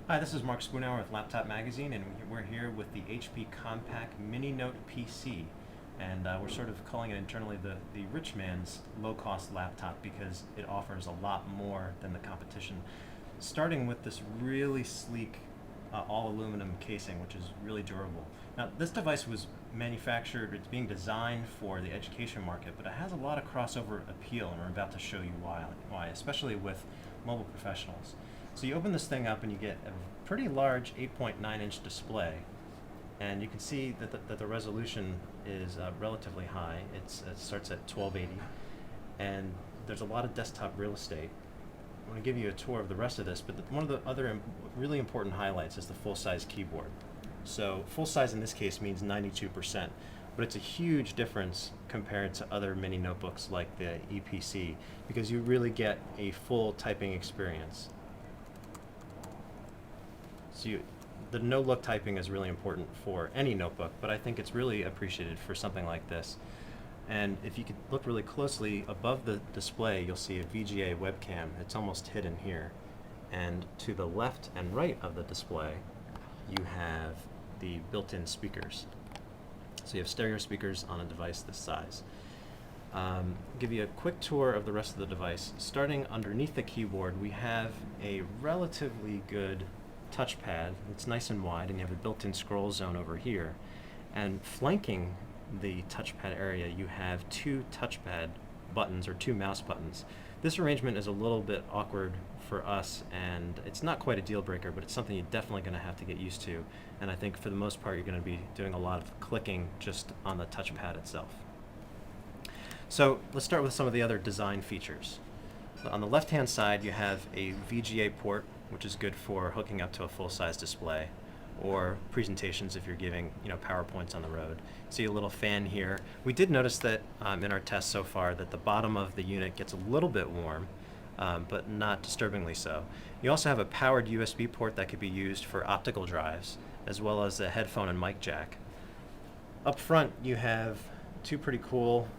Hi, this is Mark Spoonhour with Laptop Magazine, and we're here with the HP Compact Mini Note PC. And we're sort of calling it internally the rich man's low-cost laptop because it offers a lot more than the competition. Starting with this really sleek all-aluminum casing, which is really durable. Now, this device was manufactured, it's being designed for the education market, but it has a lot of crossover appeal, and we're about to show you why, especially with mobile professionals. So you open this thing up and you get a pretty large 8.9-inch display, and you can see that the resolution is relatively high. It starts at 1280, and there's a lot of desktop real estate. I'm going to give you a tour of the rest of this, but one of the other really important highlights is the full-size keyboard. So full size in this case means 92%, but it's a huge difference compared to other mini notebooks like the EPC because you really get a full typing experience. So the no-look typing is really important for any notebook, but I think it's really appreciated for something like this. And if you could look really closely above the display, you'll see a Vga webcam. It's almost hidden here. And to the left and right of the display, you have the built-in speakers. So you have stereo speakers on a device this size. Give you a quick tour of the rest of the device. Starting underneath the keyboard, we have a relatively good touchpad. It's nice and wide, and you have a built-in scroll zone over here. And flanking the touchpad area, you have two touchpad buttons, or two mouse buttons. This arrangement is a little bit awkward for us, and it's not quite a deal breaker, but it's something you're definitely going to have to get used to. And I think for the most part, you're going to be doing a lot of clicking just on the touchpad itself. So let's start with some of the other design features. So on the left-hand side, you have a VGA port, which is good for hooking up to a full-size display or presentations if you're giving PowerPoints on the road. See a little fan here. We did notice that in our tests so far that the bottom of the unit gets a little bit warm, but not disturbingly so. You also have a powered USB port that could be used for optical drives, as well as a headphone and mic jack. Up front, you have two pretty cool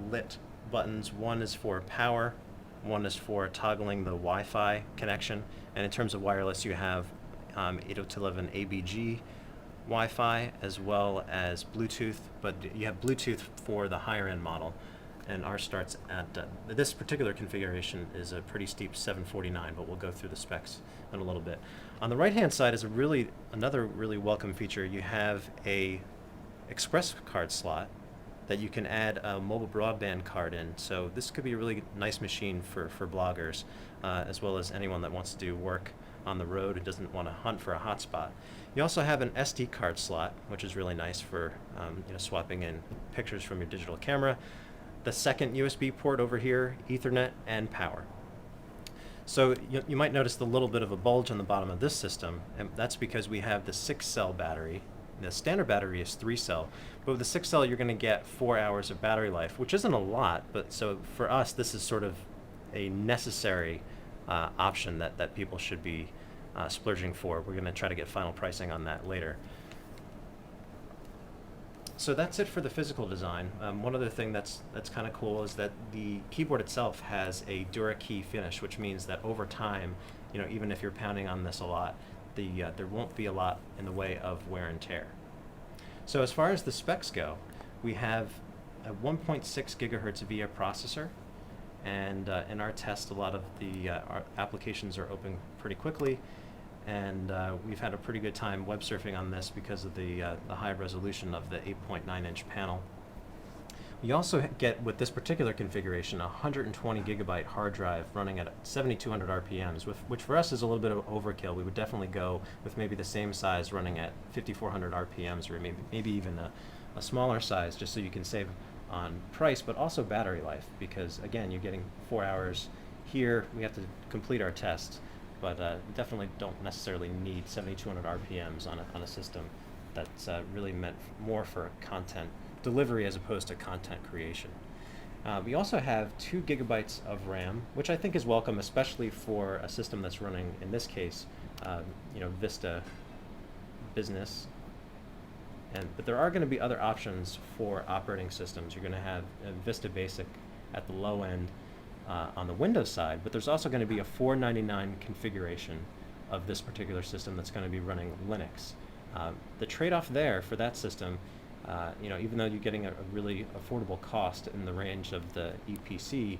lit buttons. One is for power, one is for toggling the Wi-Fi connection, and in terms of wireless, you have 802.11 ABG Wi-Fi as well as Bluetooth, but you have Bluetooth for the higher end model, and ours starts at this particular configuration is a pretty steep 749, but we'll go through the specs in a little bit. On the right hand side is another really welcome feature. You have a express card slot that you can add a mobile broadband card in, so this could be a really nice machine for bloggers as well as anyone that wants to do work on the road and doesn't want to hunt for a hotspot. You also have an SD card slot, which is really nice for swapping in pictures from your digital camera. The second USB port over here, Ethernet, and power. So you might notice the little bit of a bulge on the bottom of this system, and that's because we have the 6-cell battery. The standard battery is 3-cell, but with the 6-cell you're going to get 4 hours of battery life, which isn't a lot, but so for us this is sort of a necessary option that people should be splurging for. We're going to try to get final pricing on that later. So that's it for the physical design. One other thing that's kind of cool is that the keyboard itself has a DuraKey finish, which means that over time, even if you're pounding on this a lot, there won't be a lot in the way of wear and tear. So as far as the specs go, we have a 1.6 gigahertz VIA processor, and in our test, a lot of our applications are open pretty quickly, and we've had a pretty good time web surfing on this because of the high resolution of the 8.9-inch panel. You also get, with this particular configuration, a 120 gigabyte hard drive running at 7,200 RPMs, which for us is a little bit of overkill. We would definitely go with maybe the same size running at 5,400 RPMs, or maybe even a smaller size, just so you can save on price, but also battery life, because again, you're getting 4 hours here. We have to complete our test, but definitely don't necessarily need 7,200 RPMs on a system that's really meant more for content delivery as opposed to content creation. We also have 2 gigabytes of RAM, which I think is welcome, especially for a system that's running, in this case, Vista Business. But there are going to be other options for operating systems. You're going to have Vista Basic at the low end on the Windows side, but there's also going to be a $499 configuration of this particular system that's going to be running Linux. The trade-off there for that system, even though you're getting a really affordable cost in the range of the EPC,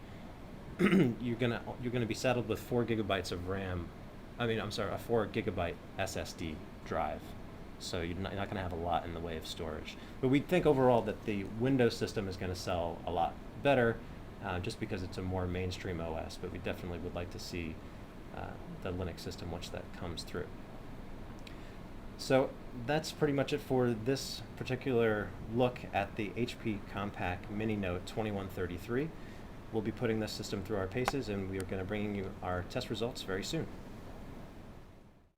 you're gonna be saddled with 4 gigabytes of RAM. A 4 gigabyte SSD drive. So you're not going to have a lot in the way of storage. But we think overall that the Windows system is going to sell a lot better, just because it's a more mainstream OS. But we definitely would like to see the Linux system once that comes through. So that's pretty much it for this particular look at the HP Compaq Mini Note 2133. We'll be putting this system through our paces, and we are going to bring you our test results very soon.